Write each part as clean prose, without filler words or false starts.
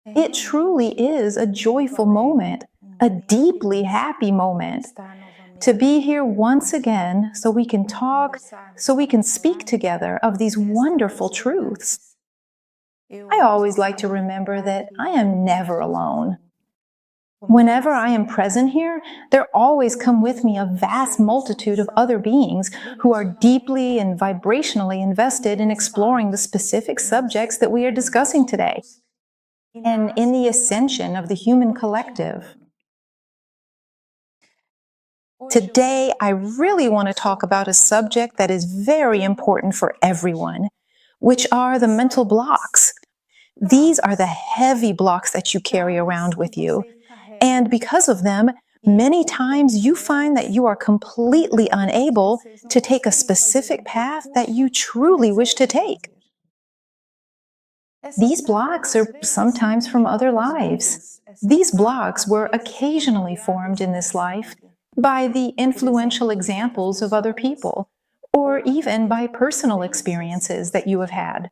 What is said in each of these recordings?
It truly is a joyful moment, a deeply happy moment, to be here once again so we can talk, so we can speak together of these wonderful truths. I always like to remember that I am never alone. Whenever I am present here, there always come with me a vast multitude of other beings who are deeply and vibrationally invested in exploring the specific subjects that we are discussing today, and in the ascension of the human collective. Today, I really want to talk about a subject that is very important for everyone, which are the mental blocks. These are the heavy blocks that you carry around with you. And because of them, many times you find that you are completely unable to take a specific path that you truly wish to take. These blocks are sometimes from other lives. These blocks were occasionally formed in this life by the influential examples of other people, or even by personal experiences that you have had.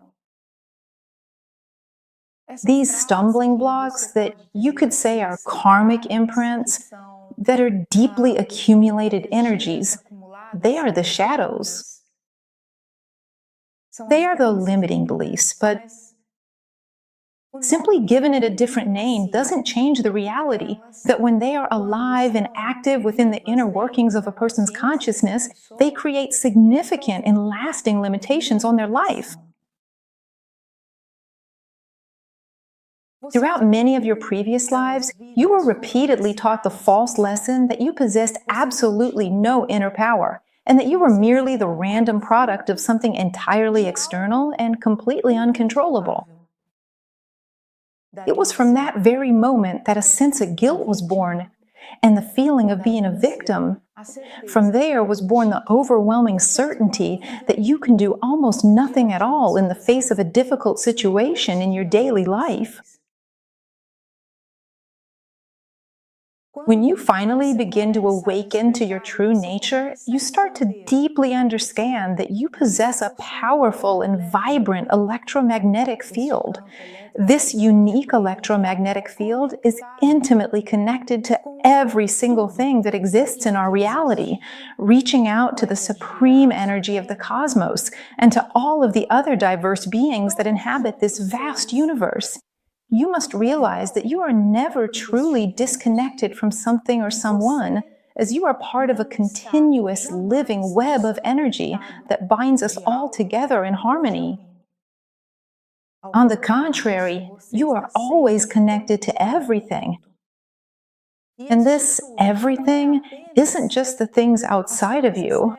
These stumbling blocks that you could say are karmic imprints, that are deeply accumulated energies, they are the shadows. They are the limiting beliefs, but simply giving it a different name doesn't change the reality that when they are alive and active within the inner workings of a person's consciousness, they create significant and lasting limitations on their life. Throughout many of your previous lives, you were repeatedly taught the false lesson that you possessed absolutely no inner power, and that you were merely the random product of something entirely external and completely uncontrollable. It was from that very moment that a sense of guilt was born, and the feeling of being a victim. From there was born the overwhelming certainty that you can do almost nothing at all in the face of a difficult situation in your daily life. When you finally begin to awaken to your true nature, you start to deeply understand that you possess a powerful and vibrant electromagnetic field. This unique electromagnetic field is intimately connected to every single thing that exists in our reality, reaching out to the supreme energy of the cosmos and to all of the other diverse beings that inhabit this vast universe. You must realize that you are never truly disconnected from something or someone, as you are part of a continuous living web of energy that binds us all together in harmony. On the contrary, you are always connected to everything. And this everything isn't just the things outside of you.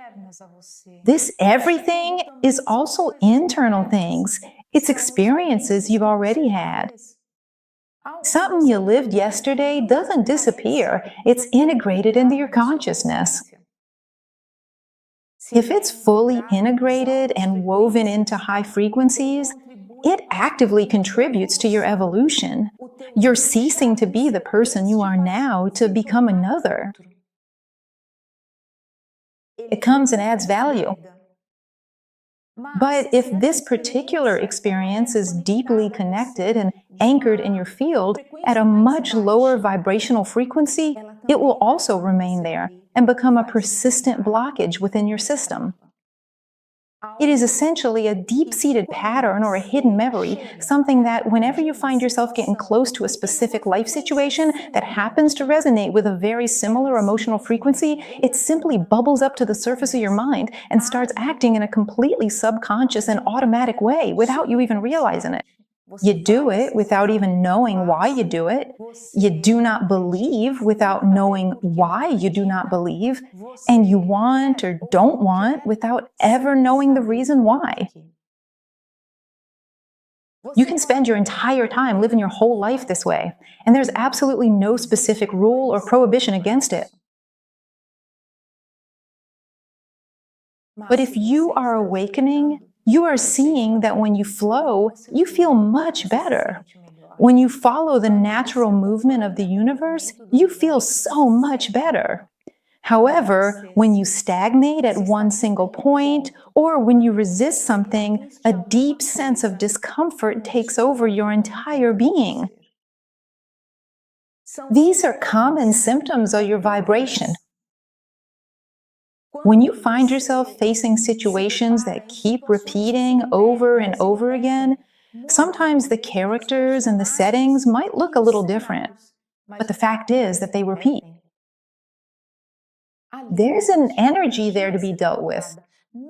This everything is also internal things. It's experiences you've already had. Something you lived yesterday doesn't disappear. It's integrated into your consciousness. If it's fully integrated and woven into high frequencies, it actively contributes to your evolution. You're ceasing to be the person you are now to become another. It comes and adds value. But if this particular experience is deeply connected and anchored in your field at a much lower vibrational frequency, it will also remain there and become a persistent blockage within your system. It is essentially a deep-seated pattern or a hidden memory, something that whenever you find yourself getting close to a specific life situation that happens to resonate with a very similar emotional frequency, it simply bubbles up to the surface of your mind and starts acting in a completely subconscious and automatic way without you even realizing it. You do it without even knowing why you do it. You do not believe without knowing why you do not believe. And you want or don't want without ever knowing the reason why. You can spend your entire time living your whole life this way, and there's absolutely no specific rule or prohibition against it. But if you are awakening, you are seeing that when you flow, you feel much better. When you follow the natural movement of the universe, you feel so much better. However, when you stagnate at one single point, or when you resist something, a deep sense of discomfort takes over your entire being. These are common symptoms of your vibration. When you find yourself facing situations that keep repeating over and over again, sometimes the characters and the settings might look a little different, but the fact is that they repeat. There's an energy there to be dealt with.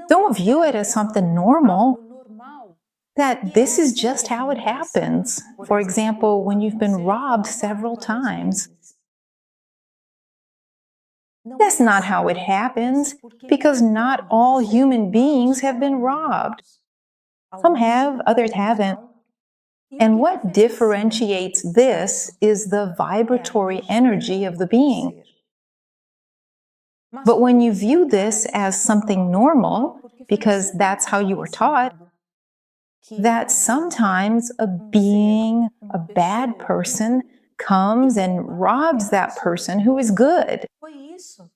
Don't view it as something normal, that this is just how it happens. For example, when you've been robbed several times. That's not how it happens, because not all human beings have been robbed. Some have, others haven't. And what differentiates this is the vibratory energy of the being. But when you view this as something normal, because that's how you were taught, that sometimes a being, a bad person, comes and robs that person who is good.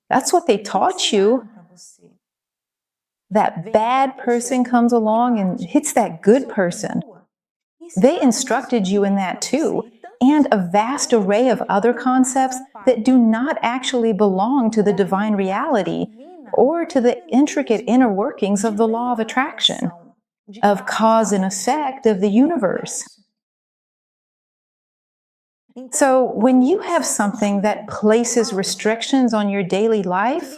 That's what they taught you. That bad person comes along and hits that good person. They instructed you in that too, and a vast array of other concepts that do not actually belong to the divine reality or to the intricate inner workings of the law of attraction, of cause and effect of the universe. So when you have something that places restrictions on your daily life,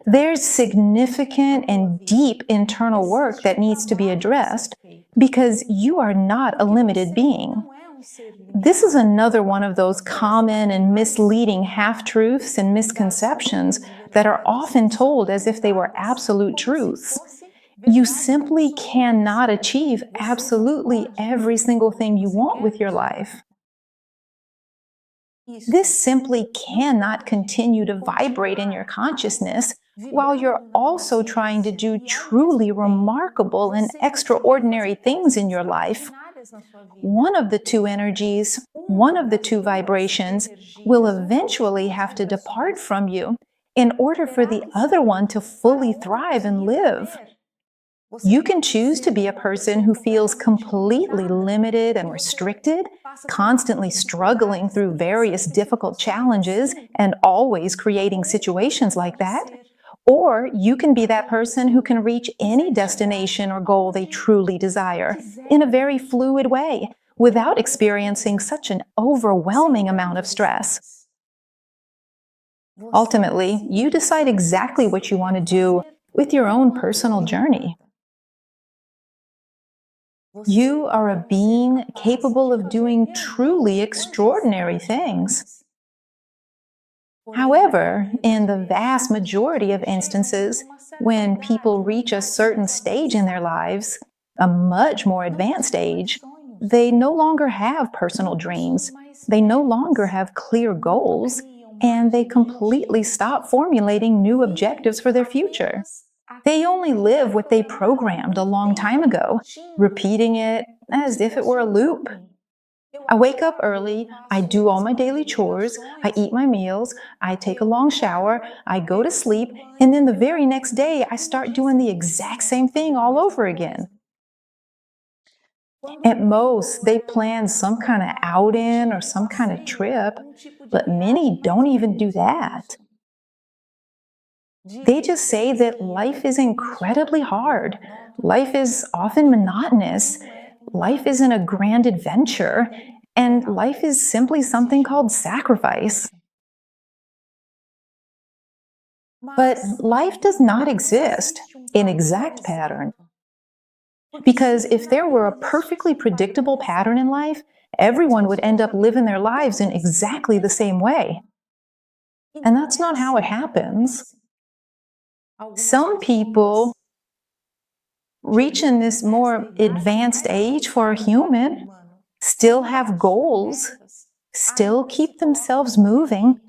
there's significant and deep internal work that needs to be addressed, because you are not a limited being. This is another one of those common and misleading half-truths and misconceptions that are often told as if they were absolute truths. You simply cannot achieve absolutely every single thing you want with your life. This simply cannot continue to vibrate in your consciousness while you're also trying to do truly remarkable and extraordinary things in your life. One of the two energies, one of the two vibrations, will eventually have to depart from you in order for the other one to fully thrive and live. You can choose to be a person who feels completely limited and restricted, constantly struggling through various difficult challenges and always creating situations like that. Or you can be that person who can reach any destination or goal they truly desire in a very fluid way, without experiencing such an overwhelming amount of stress. Ultimately, you decide exactly what you want to do with your own personal journey. You are a being capable of doing truly extraordinary things. However, in the vast majority of instances, when people reach a certain stage in their lives, a much more advanced age, they no longer have personal dreams, they no longer have clear goals, and they completely stop formulating new objectives for their future. They only live what they programmed a long time ago, repeating it as if it were a loop. I wake up early, I do all my daily chores, I eat my meals, I take a long shower, I go to sleep, and then the very next day I start doing the exact same thing all over again. At most, they plan some kind of outing or some kind of trip, but many don't even do that. They just say that life is incredibly hard. Life is often monotonous. Life isn't a grand adventure. And life is simply something called sacrifice. But life does not exist in exact pattern. Because if there were a perfectly predictable pattern in life, everyone would end up living their lives in exactly the same way. And that's not how it happens. Some people reaching this more advanced age for a human still have goals, still keep themselves moving.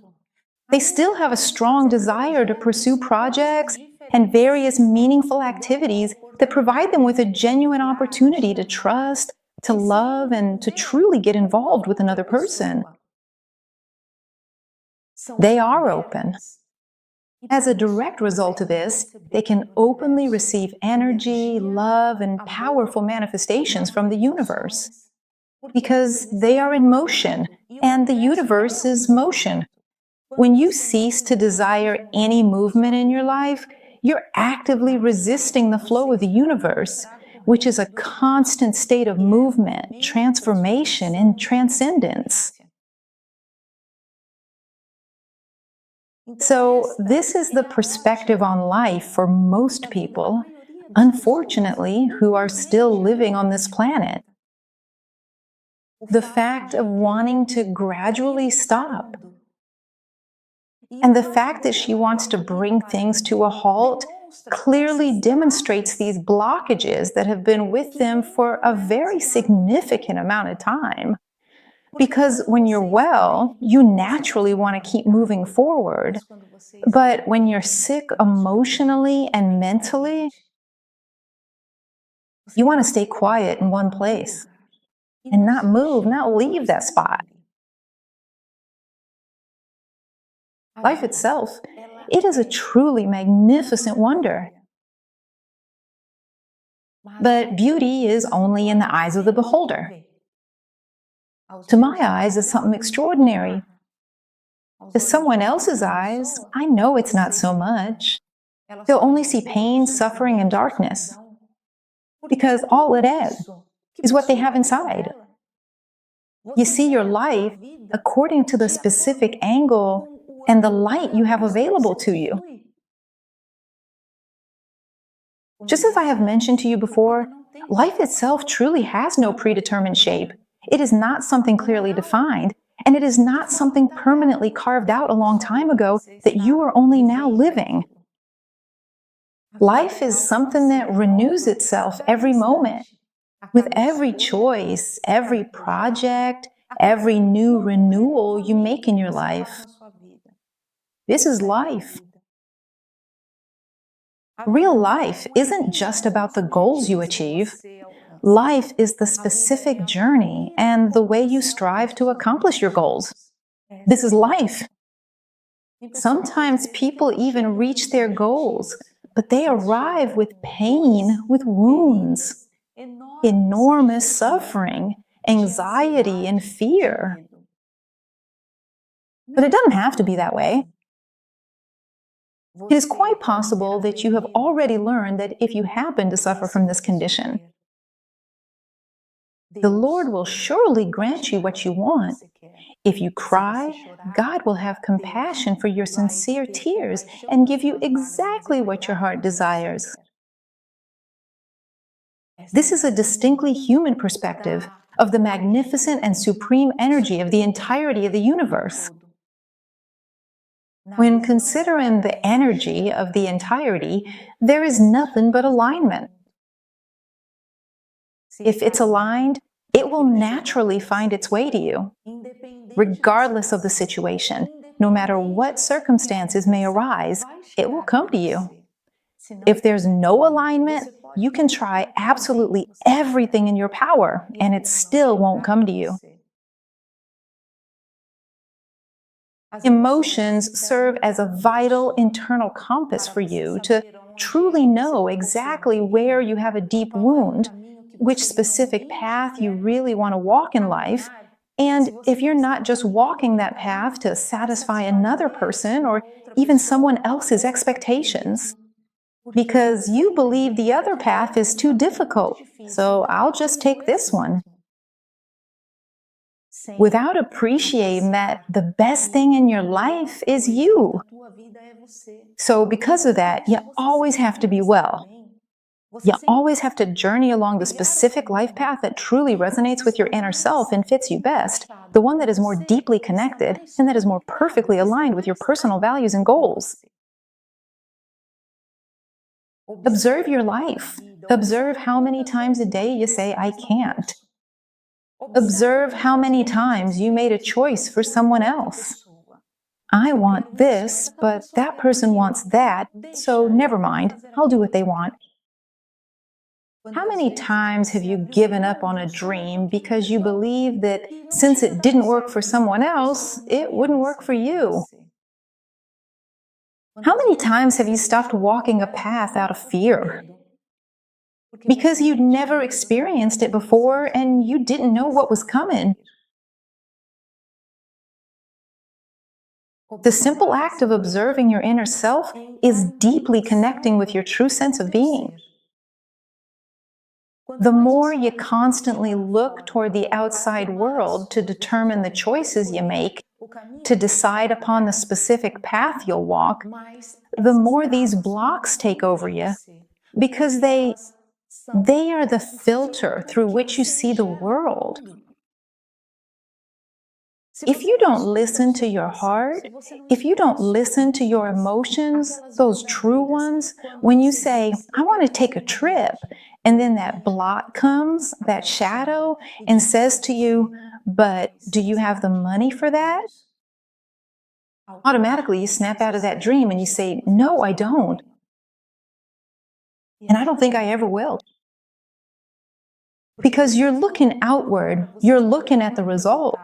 They still have a strong desire to pursue projects and various meaningful activities that provide them with a genuine opportunity to trust, to love, and to truly get involved with another person. They are open. As a direct result of this, they can openly receive energy, love, and powerful manifestations from the universe. because they are in motion, and the universe is motion. When you cease to desire any movement in your life, you're actively resisting the flow of the universe, which is a constant state of movement, transformation, and transcendence. So, this is the perspective on life for most people, unfortunately, who are still living on this planet. The fact of wanting to gradually stop. And the fact that she wants to bring things to a halt clearly demonstrates these blockages that have been with them for a very significant amount of time. Because when you're well, you naturally want to keep moving forward. But when you're sick emotionally and mentally, you want to stay quiet in one place and not move, not leave that spot. Life itself, it is a truly magnificent wonder. But beauty is only in the eyes of the beholder. To my eyes, it's something extraordinary. To someone else's eyes, I know it's not so much. They'll only see pain, suffering, and darkness. Because all it is what they have inside. You see your life according to the specific angle and the light you have available to you. Just as I have mentioned to you before, life itself truly has no predetermined shape. It is not something clearly defined, and it is not something permanently carved out a long time ago that you are only now living. Life is something that renews itself every moment. With every choice, every project, every new renewal you make in your life. This is life. Real life isn't just about the goals you achieve. Life is the specific journey and the way you strive to accomplish your goals. This is life. Sometimes people even reach their goals, but they arrive with pain, with wounds, enormous suffering, anxiety, and fear. But it doesn't have to be that way. It is quite possible that you have already learned that if you happen to suffer from this condition, the Lord will surely grant you what you want. If you cry, God will have compassion for your sincere tears and give you exactly what your heart desires. This is a distinctly human perspective of the magnificent and supreme energy of the entirety of the universe. When considering the energy of the entirety, there is nothing but alignment. If it's aligned, it will naturally find its way to you, regardless of the situation. No matter what circumstances may arise, it will come to you. If there's no alignment, you can try absolutely everything in your power, and it still won't come to you. Emotions serve as a vital internal compass for you to truly know exactly where you have a deep wound, which specific path you really want to walk in life, and if you're not just walking that path to satisfy another person or even someone else's expectations, because you believe the other path is too difficult, so I'll just take this one. Without appreciating that the best thing in your life is you. So because of that, you always have to be well. You always have to journey along the specific life path that truly resonates with your inner self and fits you best, the one that is more deeply connected and that is more perfectly aligned with your personal values and goals. Observe your life. Observe how many times a day you say, I can't. Observe how many times you made a choice for someone else. I want this, but that person wants that, so never mind, I'll do what they want. How many times have you given up on a dream because you believe that since it didn't work for someone else, it wouldn't work for you? How many times have you stopped walking a path out of fear? because you'd never experienced it before and you didn't know what was coming. The simple act of observing your inner self is deeply connecting with your true sense of being. The more you constantly look toward the outside world to determine the choices you make, to decide upon the specific path you'll walk, the more these blocks take over you, because they are the filter through which you see the world. If you don't listen to your heart, if you don't listen to your emotions, those true ones, when you say, I want to take a trip, and then that block comes, that shadow, and says to you, but do you have the money for that? Automatically, you snap out of that dream and you say, no, I don't. And I don't think I ever will. Because you're looking outward, you're looking at the result.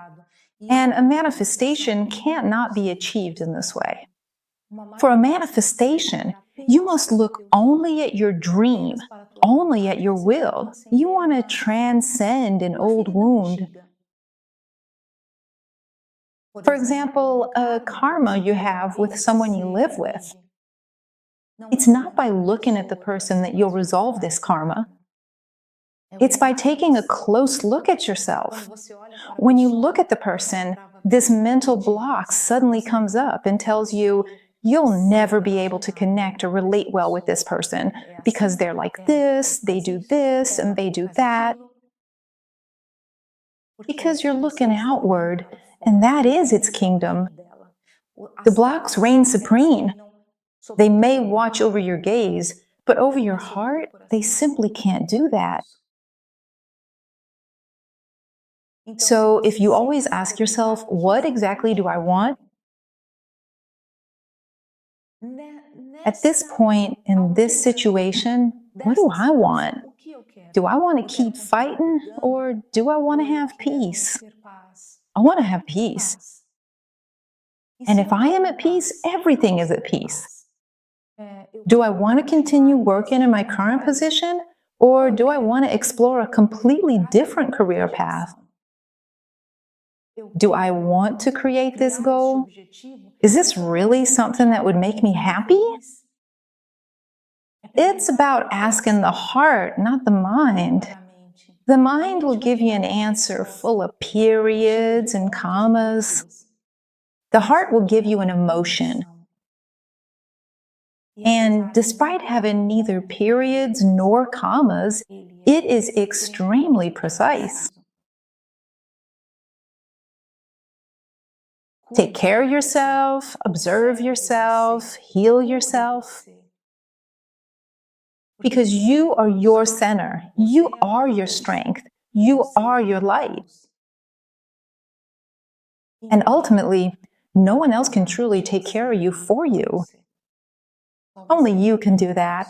And a manifestation can't not be achieved in this way. For a manifestation, you must look only at your dream, only at your will. You want to transcend an old wound. For example, a karma you have with someone you live with. It's not by looking at the person that you'll resolve this karma. It's by taking a close look at yourself. When you look at the person, this mental block suddenly comes up and tells you, you'll never be able to connect or relate well with this person because they're like this, and they do that. Because you're looking outward, and that is its kingdom. The blocks reign supreme. They may watch over your gaze, but over your heart, they simply can't do that. So if you always ask yourself, what exactly do I want? At this point in this situation, what do I want? Do I want to keep fighting, or do I want to have peace? I want to have peace. And if I am at peace, everything is at peace. Do I want to continue working in my current position, or do I want to explore a completely different career path? Do I want to create this goal? Is this really something that would make me happy? It's about asking the heart, not the mind. The mind will give you an answer full of periods and commas. The heart will give you an emotion. And despite having neither periods nor commas, it is extremely precise. Take care of yourself, observe yourself, heal yourself. Because you are your center. You are your strength. You are your light. And ultimately, no one else can truly take care of you for you. Only you can do that.